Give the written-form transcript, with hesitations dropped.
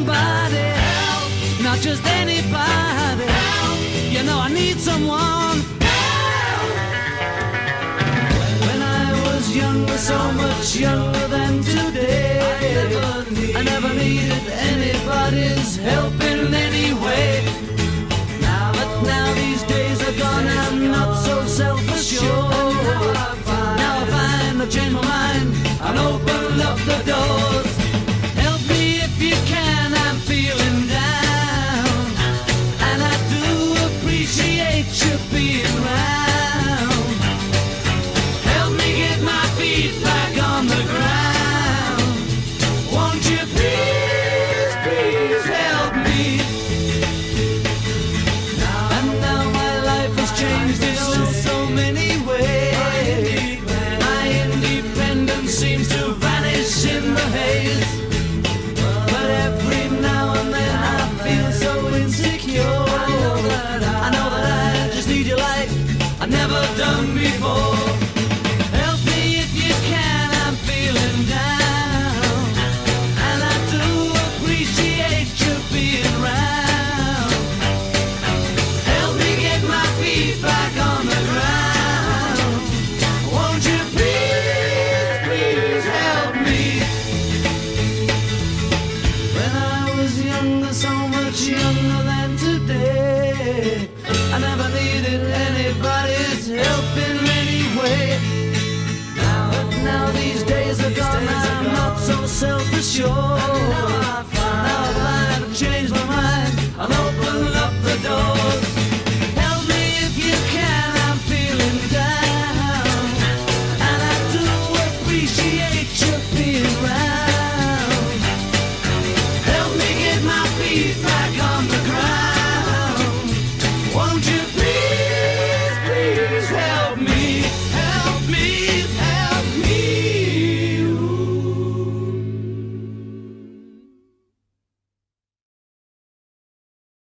somebody, help, not just anybody, help, you know I need someone. Help. When I was younger, so much younger than today, I never needed anybody's help in any way. But now these days are gone, I'm not so self-assured. Now I find I've changed my mind and opened up the doors. Help me if you can, I'm feeling down, and I do appreciate you being round. Help me get my feet back on the ground. Won't you please, please help me? And now my life has changed in so many ways. My independence seems to vanish in the haze. But every now and then I feel so insecure. I know that I just need you like I've never done before. Help me if you can, I'm feeling down, and I do appreciate you being round. Help me get my feet back on the ground. Won't you please, please help me? When I was younger, so much younger than today, I never needed anybody's help in any way. But now these days are gone, I'm not so self-assured.